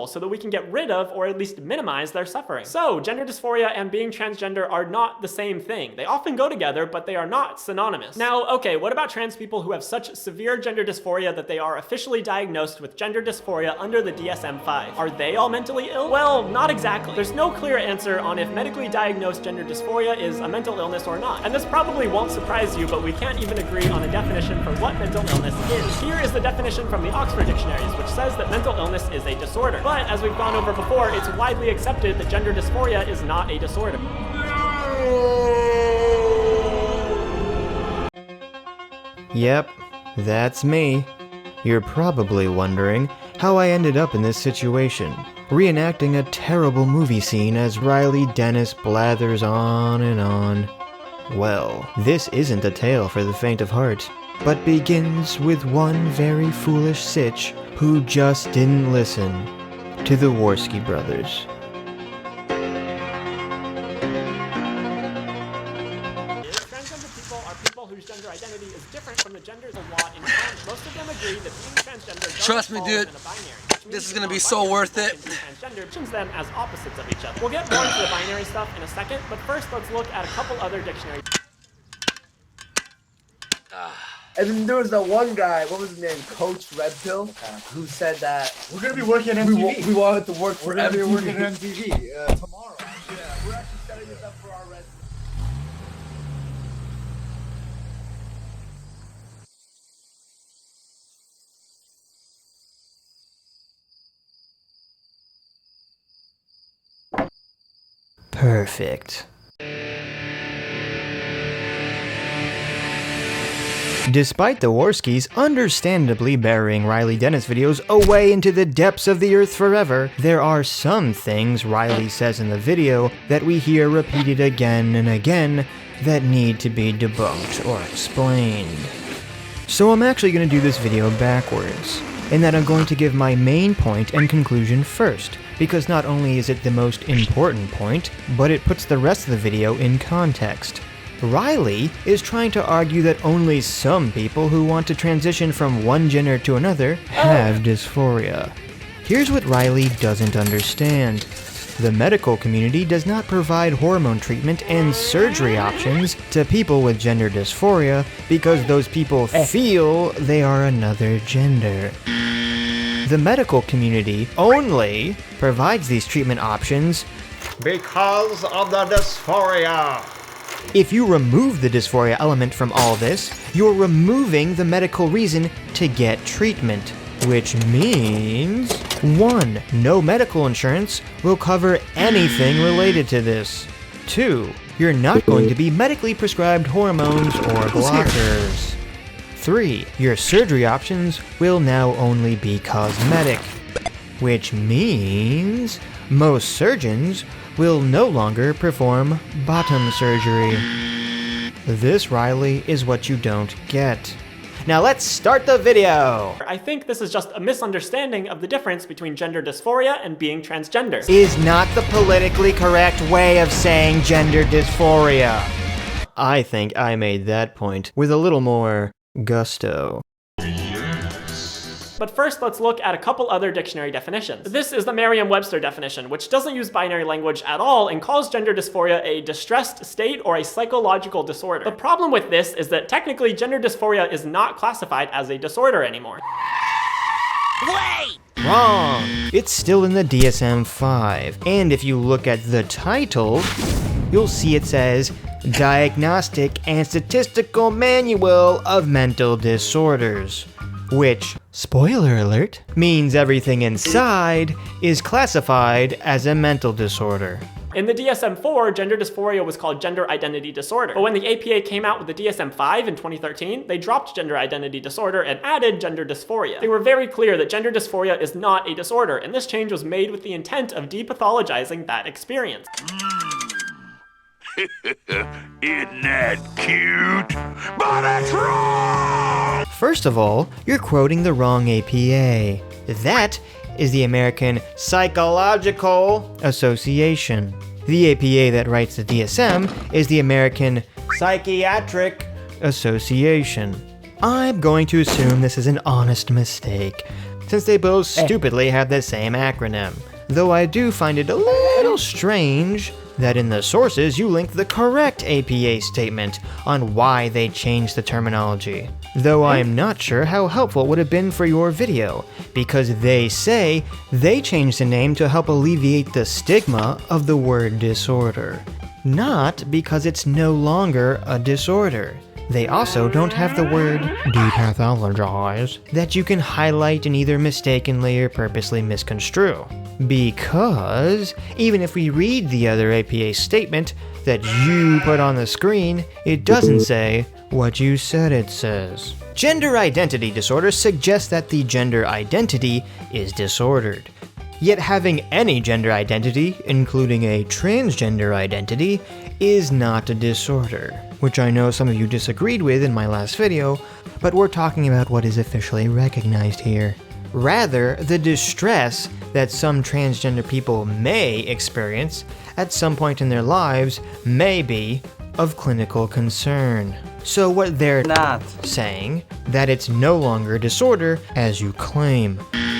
so that we can get rid of or at least minimize their suffering. So, gender dysphoria and being transgender are not the same thing. They often go together, but they are not synonymous. Now, okay, what about trans people who have such severe gender dysphoria that they are officially diagnosed with gender dysphoria under the DSM-5? Are they all mentally ill? Well, not exactly. There's no clear answer on if medically diagnosed gender dysphoria is a mental illness or not. And this probably won't surprise you, but we can't even agree on a definition for what mental illness is. Here is the definition from the Oxford dictionaries, which says that mental illness is a disorder. But as we've gone over before, it's widely accepted that gender dysphoria is not a disorder. Yep, that's me. You're probably wondering how I ended up in this situation, reenacting a terrible movie scene as Riley Dennis blathers on and on. Well, this isn't a tale for the faint of heart, but begins with one very foolish Sitch who just didn't listen to the Warski brothers. Transgender people are people whose gender identity is different from the genders of law in France. Most of them agree that being transgender Trust me, dude. This is gonna be so worth it. Transgender mentions them as opposites of each other. We'll get more into the binary stuff in a second, but first let's look at a couple other dictionaries. And then there was that one guy, what was his name, Coach Red Pill, who said that we're gonna be working at MTV. we wanted to work for We're gonna be MTV. working at MTV tomorrow. Yeah, we're actually setting this up for our red. Perfect. Despite the Warskis understandably burying Riley Dennis videos away into the depths of the earth forever, there are some things Riley says in the video that we hear repeated again and again that need to be debunked or explained. So I'm actually going to do this video backwards, in that I'm going to give my main point and conclusion first, because not only is it the most important point, but it puts the rest of the video in context. Riley is trying to argue that only some people who want to transition from one gender to another have dysphoria. Here's what Riley doesn't understand. The medical community does not provide hormone treatment and surgery options to people with gender dysphoria because those people feel they are another gender. The medical community only provides these treatment options because of the dysphoria. If you remove the dysphoria element from all this, you're removing the medical reason to get treatment, which means 1. No medical insurance will cover anything related to this. 2. You're not going to be medically prescribed hormones or blockers. 3. Your surgery options will now only be cosmetic, which means most surgeons will no longer perform bottom surgery. This, Riley, is what you don't get. Now let's start the video! I think this is just a misunderstanding of the difference between gender dysphoria and being transgender. Is not the politically correct way of saying gender dysphoria. I think I made that point with a little more gusto. But first, let's look at a couple other dictionary definitions. This is the Merriam-Webster definition, which doesn't use binary language at all and calls gender dysphoria a distressed state or a psychological disorder. The problem with this is that technically gender dysphoria is not classified as a disorder anymore. Wait! Wrong! It's still in the DSM-5, and if you look at the title, you'll see it says Diagnostic and Statistical Manual of Mental Disorders, which, spoiler alert, means everything inside is classified as a mental disorder. In the DSM-4, gender dysphoria was called gender identity disorder. But when the APA came out with the DSM-5 in 2013, they dropped gender identity disorder and added gender dysphoria. They were very clear that gender dysphoria is not a disorder, and this change was made with the intent of depathologizing that experience. Isn't that cute? But it's wrong! First of all, you're quoting the wrong APA. That is the American Psychological Association. The APA that writes the DSM is the American Psychiatric Association. I'm going to assume this is an honest mistake. since they both stupidly have the same acronym. Though I do find it a little strange that in the sources you link the correct APA statement on why they changed the terminology. Though I'm not sure how helpful it would have been for your video, because they say they changed the name to help alleviate the stigma of the word disorder. Not because it's no longer a disorder. They also don't have the word depathologize that you can highlight and either mistakenly or purposely misconstrue. Because even if we read the other APA statement that you put on the screen, it doesn't say what you said it says. Gender identity disorder suggests that the gender identity is disordered. Yet having any gender identity, including a transgender identity, is not a disorder, which I know some of you disagreed with in my last video, but we're talking about what is officially recognized here. Rather, the distress that some transgender people may experience at some point in their lives may be of clinical concern. So what they're not saying, that it's no longer a disorder as you claim.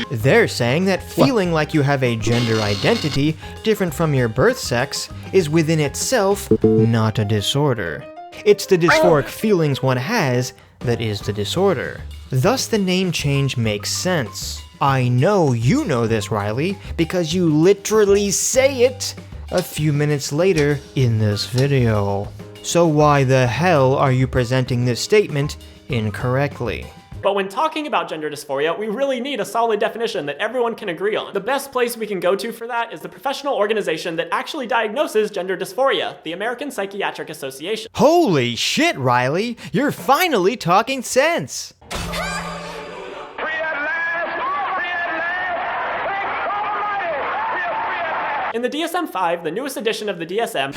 They're saying that feeling like you have a gender identity different from your birth sex is within itself not a disorder. It's the dysphoric feelings one has that is the disorder. Thus the name change makes sense. I know you know this, Riley, because you literally say it a few minutes later in this video. So why the hell are you presenting this statement incorrectly? But when talking about gender dysphoria, we really need a solid definition that everyone can agree on. The best place we can go to for that is the professional organization that actually diagnoses gender dysphoria, the American Psychiatric Association. Holy shit, Riley! You're finally talking sense! In the DSM-5, the newest edition of the DSM,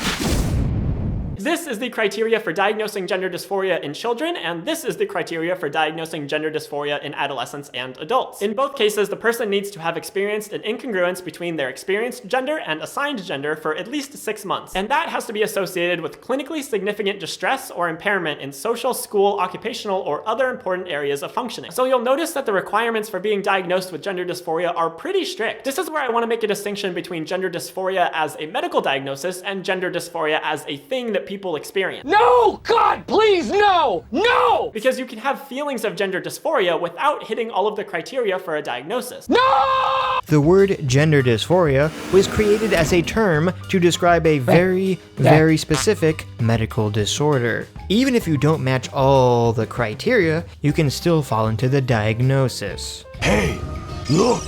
this is the criteria for diagnosing gender dysphoria in children, and this is the criteria for diagnosing gender dysphoria in adolescents and adults. In both cases, the person needs to have experienced an incongruence between their experienced gender and assigned gender for at least 6 months. And that has to be associated with clinically significant distress or impairment in social, school, occupational, or other important areas of functioning. So you'll notice that the requirements for being diagnosed with gender dysphoria are pretty strict. This is where I want to make a distinction between gender dysphoria as a medical diagnosis and gender dysphoria as a thing that people experience. No! God, please, no! No! Because you can have feelings of gender dysphoria without hitting all of the criteria for a diagnosis. No! The word gender dysphoria was created as a term to describe a very specific medical disorder. Even if you don't match all the criteria, you can still fall into the diagnosis. Hey, look!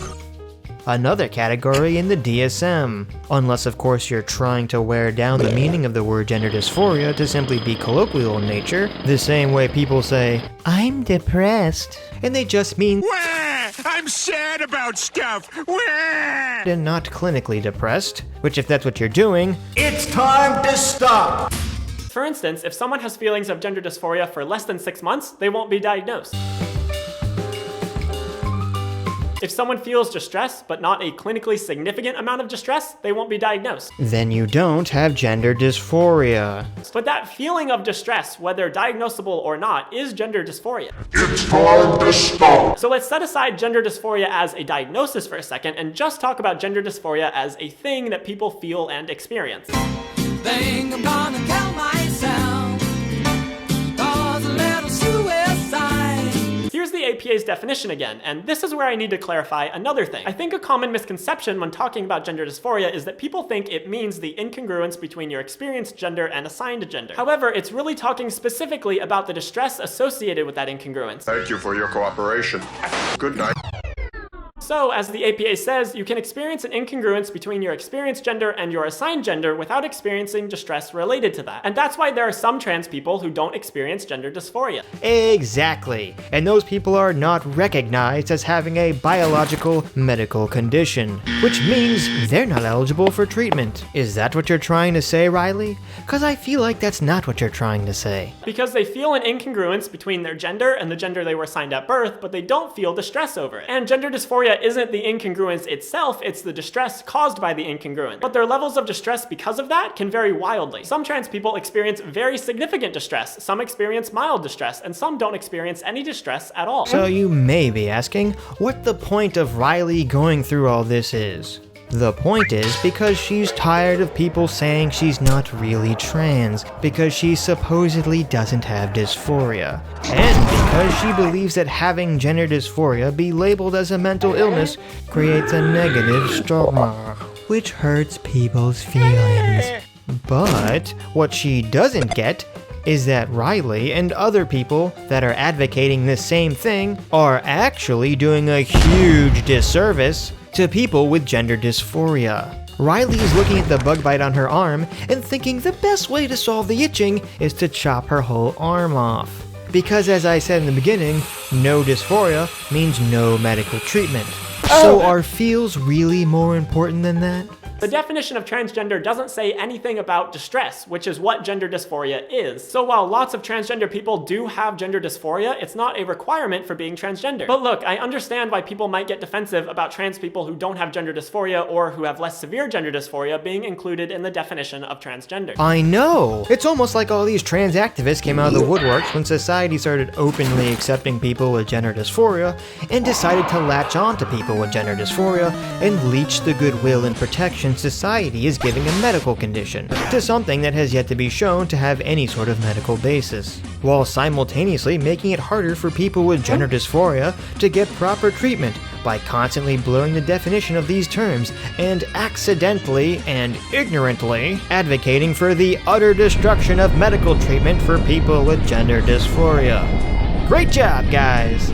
Another category in the DSM. Unless of course you're trying to wear down the meaning of the word gender dysphoria to simply be colloquial in nature, the same way people say, I'm depressed, and they just mean Wah! I'm sad about stuff! Wah! and not clinically depressed, which if that's what you're doing, It's time to stop. For instance, if someone has feelings of gender dysphoria for less than 6 months, they won't be diagnosed. If someone feels distress, but not a clinically significant amount of distress, they won't be diagnosed. then you don't have gender dysphoria. But that feeling of distress, whether diagnosable or not, is gender dysphoria. It's time to stop! So let's set aside gender dysphoria as a diagnosis for a second and just talk about gender dysphoria as a thing that people feel and experience. Think I'm gonna kill myself. Cause a little suicide. Here's the APA's definition again, and this is where I need to clarify another thing. I think a common misconception when talking about gender dysphoria is that people think it means the incongruence between your experienced gender and assigned gender. However, it's really talking specifically about the distress associated with that incongruence. Thank you for your cooperation. Good night. So, as the APA says, you can experience an incongruence between your experienced gender and your assigned gender without experiencing distress related to that. And that's why there are some trans people who don't experience gender dysphoria. Exactly. And those people are not recognized as having a biological medical condition, which means they're not eligible for treatment. Is that what you're trying to say, Riley? Because I feel like that's not what you're trying to say. Because they feel an incongruence between their gender and the gender they were assigned at birth, but they don't feel distress over it. And gender dysphoria isn't the incongruence itself, it's the distress caused by the incongruence. But their levels of distress because of that can vary wildly. Some trans people experience very significant distress, some experience mild distress, and some don't experience any distress at all. So you may be asking what the point of Riley going through all this is. The point is because she's tired of people saying she's not really trans, because she supposedly doesn't have dysphoria, and because she believes that having gender dysphoria be labeled as a mental illness creates a negative stigma, which hurts people's feelings. But what she doesn't get is that Riley and other people that are advocating this same thing are actually doing a huge disservice to people with gender dysphoria. Riley is looking at the bug bite on her arm and thinking the best way to solve the itching is to chop her whole arm off. Because as I said in the beginning, no dysphoria means no medical treatment. So are feels really more important than that? The definition of transgender doesn't say anything about distress, which is what gender dysphoria is. So while lots of transgender people do have gender dysphoria, it's not a requirement for being transgender. But look, I understand why people might get defensive about trans people who don't have gender dysphoria or who have less severe gender dysphoria being included in the definition of transgender. I know! It's almost like all these trans activists came out of the woodworks when society started openly accepting people with gender dysphoria and decided to latch on to people with gender dysphoria and leech the goodwill and protection society is giving a medical condition to something that has yet to be shown to have any sort of medical basis, while simultaneously making it harder for people with gender dysphoria to get proper treatment by constantly blurring the definition of these terms and accidentally and ignorantly advocating for the utter destruction of medical treatment for people with gender dysphoria. Great job, guys!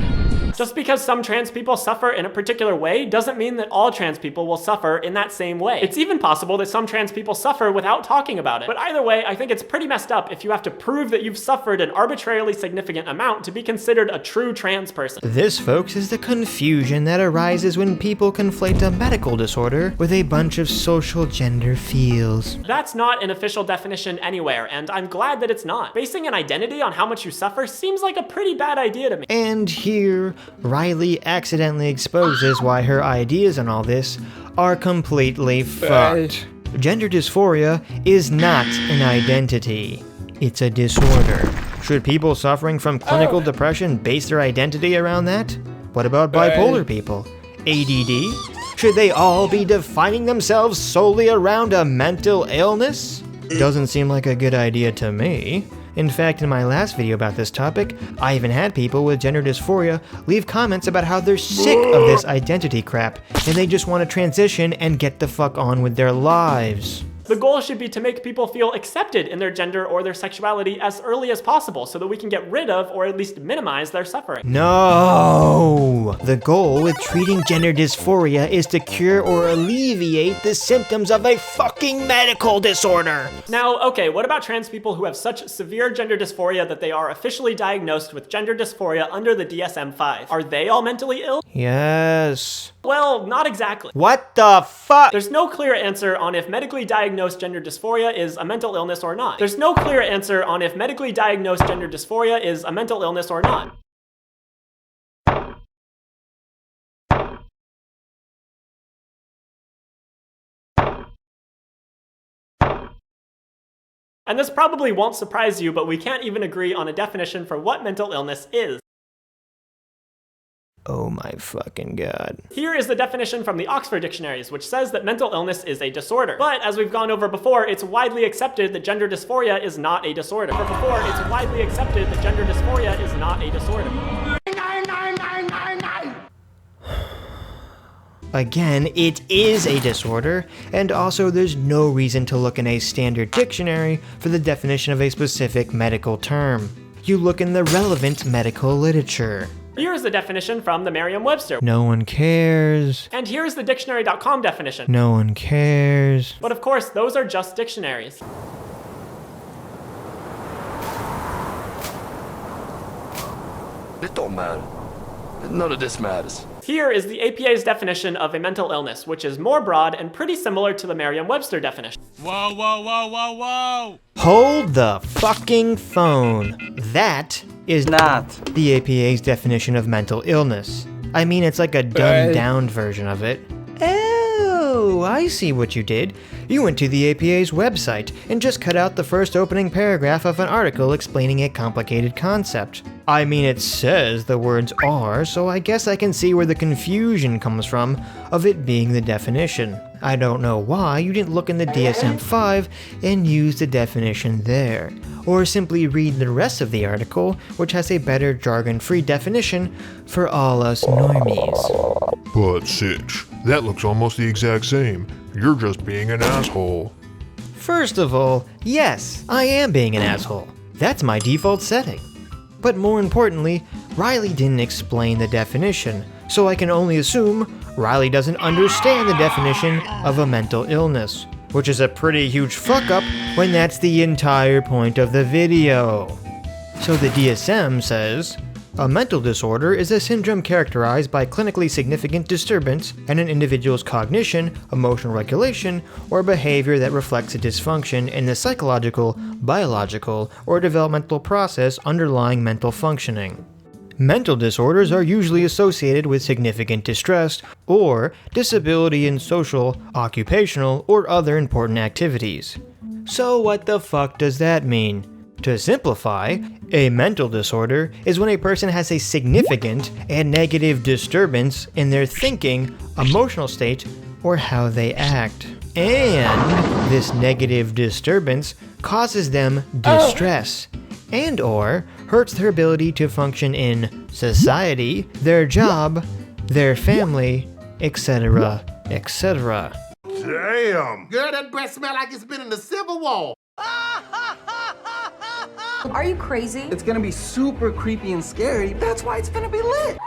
Just because some trans people suffer in a particular way doesn't mean that all trans people will suffer in that same way. It's even possible that some trans people suffer without talking about it. But either way, I think it's pretty messed up if you have to prove that you've suffered an arbitrarily significant amount to be considered a true trans person. This, folks, is the confusion that arises when people conflate a medical disorder with a bunch of social gender feels. That's not an official definition anywhere, and I'm glad that it's not. Basing an identity on how much you suffer seems like a pretty bad idea to me. And here, Riley accidentally exposes why her ideas on all this are completely fucked. Gender dysphoria is not an identity. It's a disorder. Should people suffering from clinical depression base their identity around that? What about bipolar people? ADD? Should they all be defining themselves solely around a mental illness? Doesn't seem like a good idea to me. In fact, in my last video about this topic, I even had people with gender dysphoria leave comments about how they're sick of this identity crap, and they just want to transition and get the fuck on with their lives. The goal should be to make people feel accepted in their gender or their sexuality as early as possible so that we can get rid of or at least minimize their suffering. No! The goal with treating gender dysphoria is to cure or alleviate the symptoms of a fucking medical disorder! Now, okay, what about trans people who have such severe gender dysphoria that they are officially diagnosed with gender dysphoria under the DSM-5? Are they all mentally ill? Yes. Well, not exactly. What the fuck? There's no clear answer on if medically diagnosed gender dysphoria is a mental illness or not. There's no clear answer on if medically diagnosed gender dysphoria is a mental illness or not. And this probably won't surprise you, but we can't even agree on a definition for what mental illness is. Oh my fucking god. Here is the definition from the Oxford dictionaries, which says that mental illness is a disorder. But as we've gone over before, it's widely accepted that gender dysphoria is not a disorder. It's widely accepted that gender dysphoria is not a disorder. Again, it is a disorder, and also there's no reason to look in a standard dictionary for the definition of a specific medical term. You look in the relevant medical literature. Here's the definition from the Merriam-Webster. No one cares. And here's the dictionary.com definition. No one cares. But of course, those are just dictionaries. It don't matter. None of this matters. Here is the APA's definition of a mental illness, which is more broad and pretty similar to the Merriam-Webster definition. Whoa, whoa, whoa, whoa, whoa! Hold the fucking phone. That is not the APA's definition of mental illness. I mean, it's like a dumbed-down version of it. Oh, I see what you did. You went to the APA's website and just cut out the first opening paragraph of an article explaining a complicated concept. I mean, it says the words are, so I guess I can see where the confusion comes from of it being the definition. I don't know why you didn't look in the DSM-5 and use the definition there, or simply read the rest of the article, which has a better jargon-free definition for all us normies. But Sitch, that looks almost the exact same. You're just being an asshole. First of all, yes, I am being an asshole. That's my default setting. But more importantly, Riley didn't explain the definition, so I can only assume Riley doesn't understand the definition of a mental illness, which is a pretty huge fuck up when that's the entire point of the video. So the DSM says, a mental disorder is a syndrome characterized by clinically significant disturbance in an individual's cognition, emotional regulation, or behavior that reflects a dysfunction in the psychological, biological, or developmental process underlying mental functioning. Mental disorders are usually associated with significant distress or disability in social, occupational, or other important activities. So what the fuck does that mean? To simplify, a mental disorder is when a person has a significant and negative disturbance in their thinking, emotional state, or how they act. And this negative disturbance causes them distress and or hurts their ability to function in society, their job, their family, etc., etc. Damn! Girl, that breath smell like it's been in the Civil War. Are you crazy? It's gonna be super creepy and scary. That's why it's gonna be lit.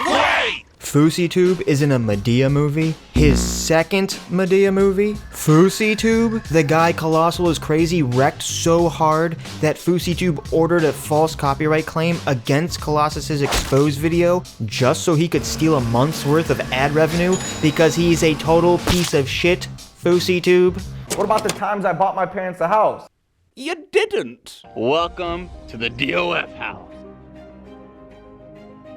Wait! Fouesytube is in a Medea movie, his second Medea movie. Fouesytube, the guy Colossal is crazy, wrecked so hard that Fouesytube ordered a false copyright claim against Colossus's exposed video just so he could steal a month's worth of ad revenue because he's a total piece of shit, Fouesytube. What about the times I bought my parents a house? You didn't. Welcome to the DOF house.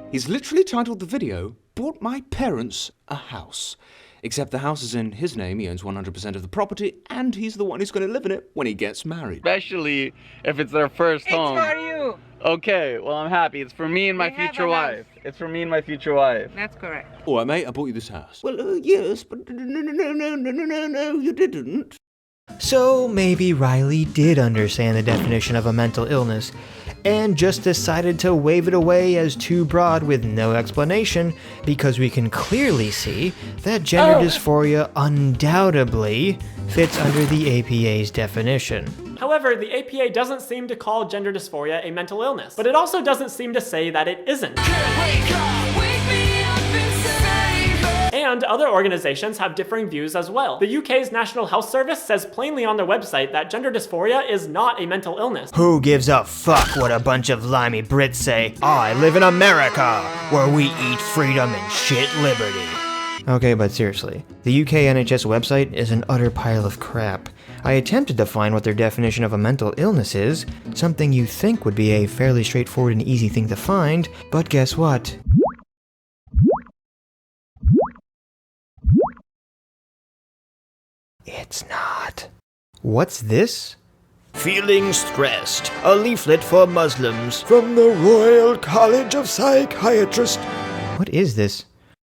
He's literally titled the video, Bought My Parents a House. Except the house is in his name, he owns 100% of the property, and he's the one who's going to live in it when he gets married. Especially if it's their first home. It's for you. Okay, well I'm happy. It's for me and my future wife. It's for me and my future wife. That's correct. Alright mate, I bought you this house. Well, yes, but no, you didn't. So maybe Riley did understand the definition of a mental illness, and just decided to wave it away as too broad with no explanation, because we can clearly see that gender dysphoria undoubtedly fits under the APA's definition. However, the APA doesn't seem to call gender dysphoria a mental illness, but it also doesn't seem to say that it isn't. And other organizations have differing views as well. The UK's National Health Service says plainly on their website that gender dysphoria is not a mental illness. Who gives a fuck what a bunch of limey Brits say? I live in America, where we eat freedom and shit liberty. Okay, but seriously, the UK NHS website is an utter pile of crap. I attempted to find what their definition of a mental illness is, something you think would be a fairly straightforward and easy thing to find, but guess what? It's not. What's this? Feeling Stressed, a leaflet for Muslims from the Royal College of Psychiatrists. What is this?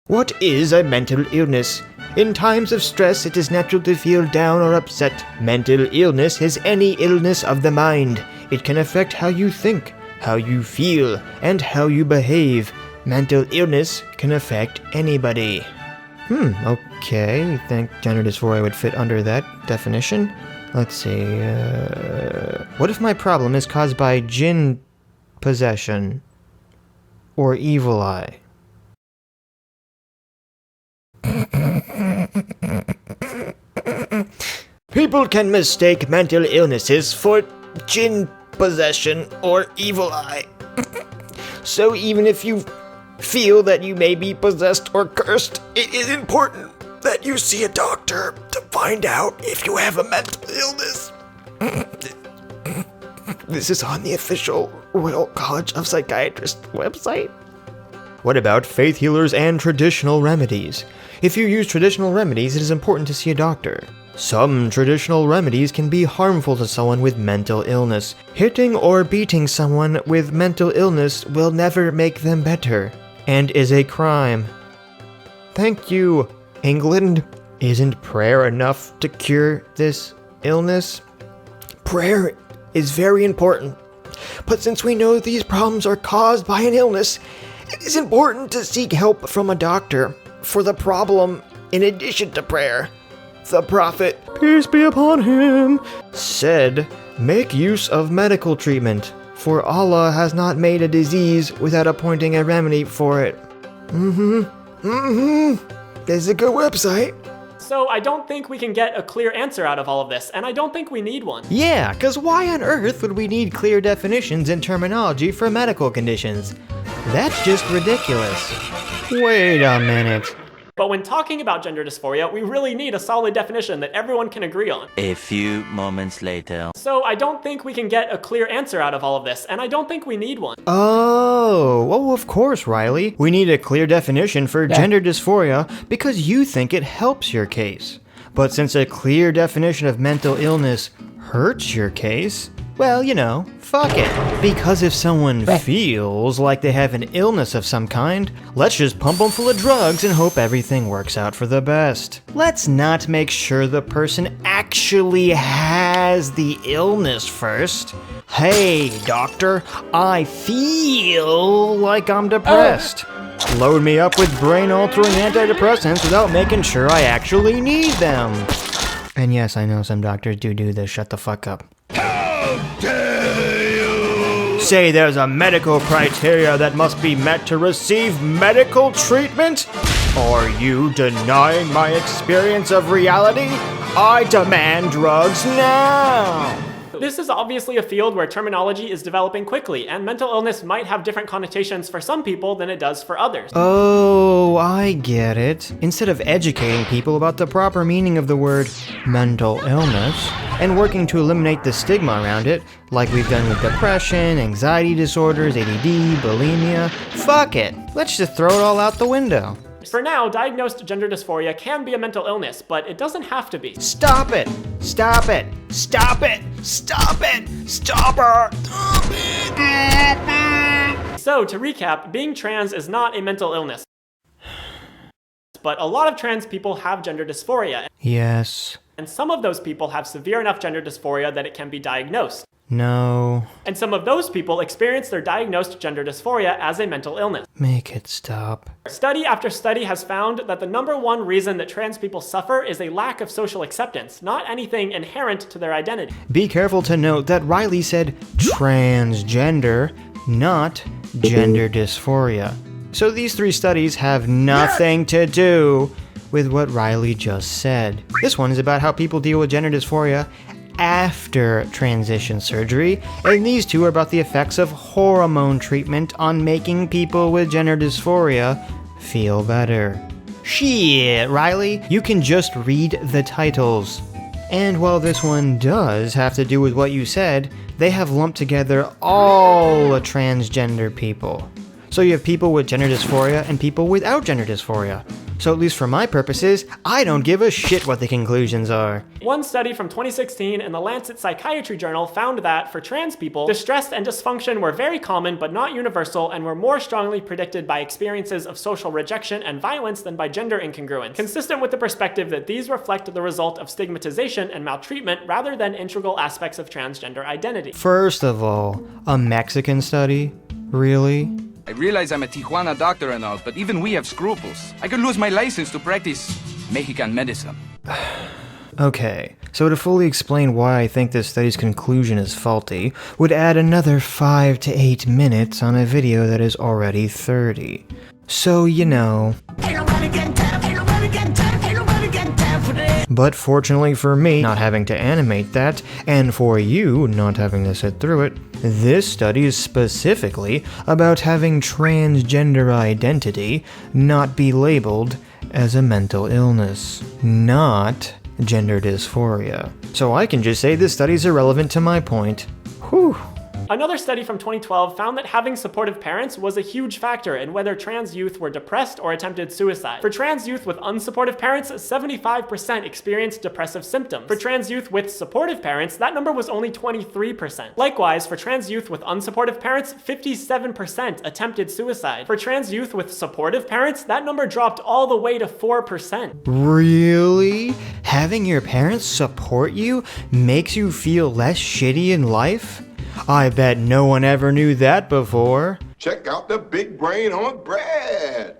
What is a mental illness? In times of stress, it is natural to feel down or upset. Mental illness is any illness of the mind. It can affect how you think, how you feel, and how you behave. Mental illness can affect anybody. Okay, I think gender dysphoria would fit under that definition. Let's see, what if my problem is caused by jinn possession or evil eye? People can mistake mental illnesses for jinn possession or evil eye. So even if you feel that you may be possessed or cursed, it is important that you see a doctor to find out if you have a mental illness. This is on the official Royal College of Psychiatrists website. What about faith healers and traditional remedies? If you use traditional remedies, it is important to see a doctor. Some traditional remedies can be harmful to someone with mental illness. Hitting or beating someone with mental illness will never make them better, and is a crime. Thank you, England. Isn't prayer enough to cure this illness? Prayer is very important, but since we know these problems are caused by an illness, it is important to seek help from a doctor for the problem in addition to prayer. The prophet, peace be upon him, said, "Make use of medical treatment, for Allah has not made a disease without appointing a remedy for it." This is a good website. So I don't think we can get a clear answer out of all of this, and I don't think we need one. Yeah, cause why on earth would we need clear definitions and terminology for medical conditions? That's just ridiculous. Wait a minute. But when talking about gender dysphoria, we really need a solid definition that everyone can agree on. A few moments later. So I don't think we can get a clear answer out of all of this, and I don't think we need one. Oh, well, of course, Riley. We need a clear definition for gender dysphoria because you think it helps your case. But since a clear definition of mental illness hurts your case, well, you know, fuck it. Because if someone feels like they have an illness of some kind, let's just pump them full of drugs and hope everything works out for the best. Let's not make sure the person actually has the illness first. Hey, doctor, I feel like I'm depressed. Load me up with brain-altering antidepressants without making sure I actually need them. And yes, I know some doctors do this. Shut the fuck up. Say there's a medical criteria that must be met to receive medical treatment? Are you denying my experience of reality? I demand drugs now! This is obviously a field where terminology is developing quickly, and mental illness might have different connotations for some people than it does for others. Oh, I get it. Instead of educating people about the proper meaning of the word mental illness, and working to eliminate the stigma around it, like we've done with depression, anxiety disorders, ADD, bulimia, fuck it. Let's just throw it all out the window. For now, diagnosed gender dysphoria can be a mental illness, but it doesn't have to be. Stop it! Stop it! Stop it! Stop it! Stop it! So, to recap, being trans is not a mental illness. But a lot of trans people have gender dysphoria. Yes. And some of those people have severe enough gender dysphoria that it can be diagnosed. No. And some of those people experience their diagnosed gender dysphoria as a mental illness. Make it stop. Study after study has found that the #1 reason that trans people suffer is a lack of social acceptance, not anything inherent to their identity. Be careful to note that Riley said transgender, not gender dysphoria. So these 3 studies have nothing to do with what Riley just said. This one is about how people deal with gender dysphoria after transition surgery, and these 2 are about the effects of hormone treatment on making people with gender dysphoria feel better. Shit, Riley, you can just read the titles. And while this one does have to do with what you said, they have lumped together all transgender people. So you have people with gender dysphoria and people without gender dysphoria. So at least for my purposes, I don't give a shit what the conclusions are. One study from 2016 in the Lancet Psychiatry Journal found that, for trans people, distress and dysfunction were very common but not universal and were more strongly predicted by experiences of social rejection and violence than by gender incongruence, consistent with the perspective that these reflect the result of stigmatization and maltreatment rather than integral aspects of transgender identity. First of all, a Mexican study? Really? I realize I'm a Tijuana doctor and all, but even we have scruples. I could lose my license to practice Mexican medicine. Okay, so to fully explain why I think this study's conclusion is faulty, would add another 5 to 8 minutes on a video that is already 30. So, you know. But fortunately for me, not having to animate that, and for you not having to sit through it, this study is specifically about having transgender identity not be labeled as a mental illness, not gender dysphoria. So I can just say this study's irrelevant to my point. Whew. Another study from 2012 found that having supportive parents was a huge factor in whether trans youth were depressed or attempted suicide. For trans youth with unsupportive parents, 75% experienced depressive symptoms. For trans youth with supportive parents, that number was only 23%. Likewise, for trans youth with unsupportive parents, 57% attempted suicide. For trans youth with supportive parents, that number dropped all the way to 4%. Really? Having your parents support you makes you feel less shitty in life? I bet no one ever knew that before. Check out the big brain on Brad.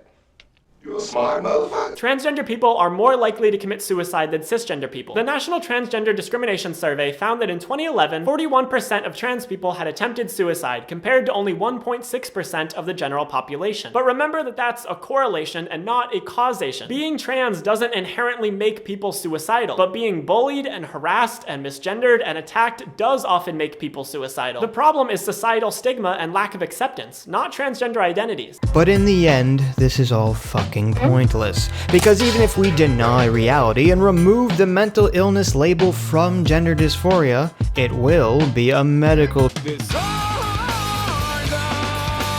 You a smart motherfucker. Transgender people are more likely to commit suicide than cisgender people. The National Transgender Discrimination Survey found that in 2011, 41% of trans people had attempted suicide, compared to only 1.6% of the general population. But remember that that's a correlation and not a causation. Being trans doesn't inherently make people suicidal, but being bullied and harassed and misgendered and attacked does often make people suicidal. The problem is societal stigma and lack of acceptance, not transgender identities. But in the end, this is all fucking pointless, because even if we deny reality and remove the mental illness label from gender dysphoria, it will be a medical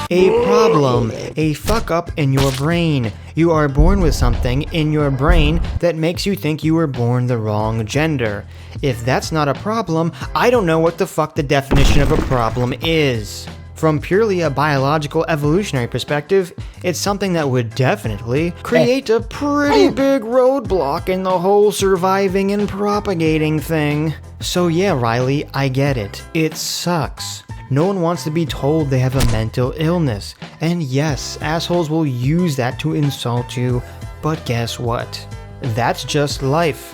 problem, a fuck up in your brain. You are born with something in your brain that makes you think you were born the wrong gender. If that's not a problem, I don't know what the fuck the definition of a problem is. From purely a biological evolutionary perspective, it's something that would definitely create a pretty big roadblock in the whole surviving and propagating thing. So yeah, Riley, I get it. It sucks. No one wants to be told they have a mental illness. And yes, assholes will use that to insult you, but guess what? That's just life.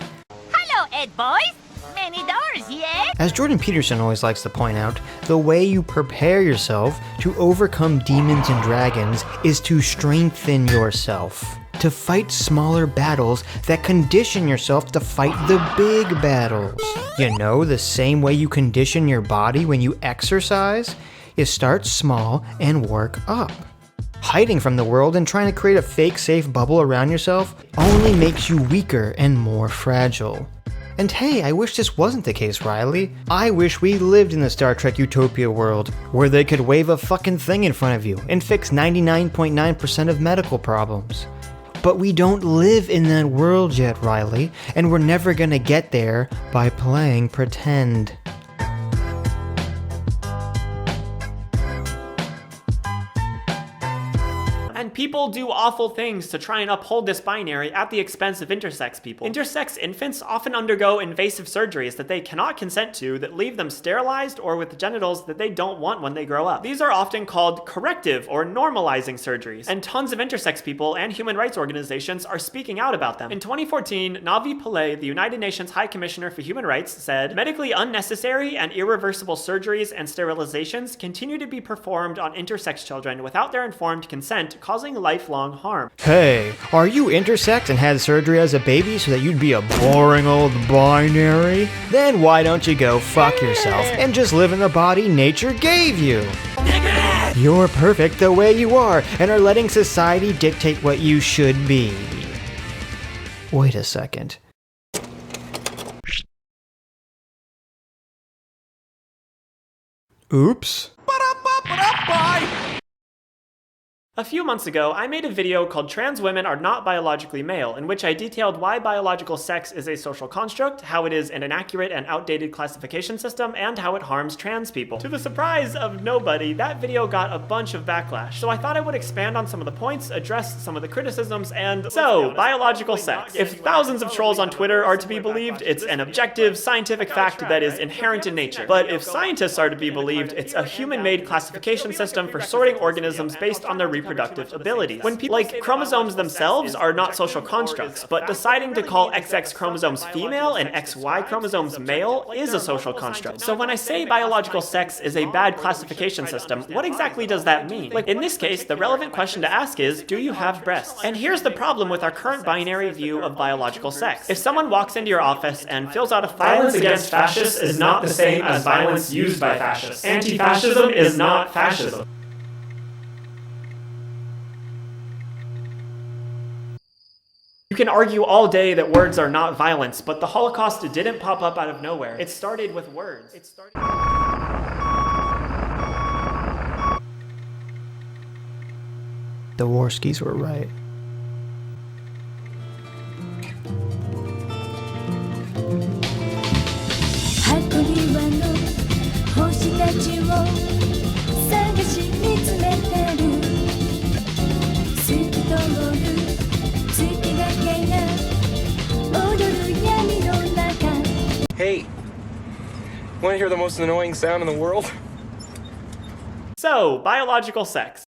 Hello, Ed boys. Many doors, yeah? As Jordan Peterson always likes to point out, the way you prepare yourself to overcome demons and dragons is to strengthen yourself. To fight smaller battles that condition yourself to fight the big battles. You know, the same way you condition your body when you exercise? You start small and work up. Hiding from the world and trying to create a fake safe bubble around yourself only makes you weaker and more fragile. And hey, I wish this wasn't the case, Riley. I wish we lived in the Star Trek Utopia world, where they could wave a fucking thing in front of you and fix 99.9% of medical problems. But we don't live in that world yet, Riley, and we're never gonna get there by playing pretend. And people do awful things to try and uphold this binary at the expense of intersex people. Intersex infants often undergo invasive surgeries that they cannot consent to that leave them sterilized or with genitals that they don't want when they grow up. These are often called corrective or normalizing surgeries, and tons of intersex people and human rights organizations are speaking out about them. In 2014, Navi Pillay, the United Nations High Commissioner for Human Rights, said, "Medically unnecessary and irreversible surgeries and sterilizations continue to be performed on intersex children without their informed consent, causing lifelong harm." Hey, are you intersex and had surgery as a baby so that you'd be a boring old binary? Then why don't you go fuck yourself and just live in the body nature gave you? You're perfect the way you are and are letting society dictate what you should be. Wait a second. Oops. A few months ago, I made a video called Trans Women Are Not Biologically Male, in which I detailed why biological sex is a social construct, how it is an inaccurate and outdated classification system, and how it harms trans people. To the surprise of nobody, that video got a bunch of backlash, so I thought I would expand on some of the points, address some of the criticisms, and so, biological sex. If thousands of trolls on Twitter are to be believed, it's an objective, scientific fact that is inherent in nature. But if scientists are to be believed, it's a human-made classification system for sorting organisms based on their reproductive abilities. When people, like chromosomes themselves, are not social constructs, but deciding to call XX chromosomes female and XY chromosomes male is a social construct. So when I say biological sex is a bad classification system, what exactly does that mean? Like in this case, the relevant question to ask is, do you have breasts? And here's the problem with our current binary view of biological sex. If someone walks into your office and fills out a violence against fascists is not the same as violence used by fascists. Anti-fascism is not fascism. You can argue all day that words are not violence, but the Holocaust didn't pop up out of nowhere. It started with words. The Warskis were right. Hey, want to hear the most annoying sound in the world? So, biological sex.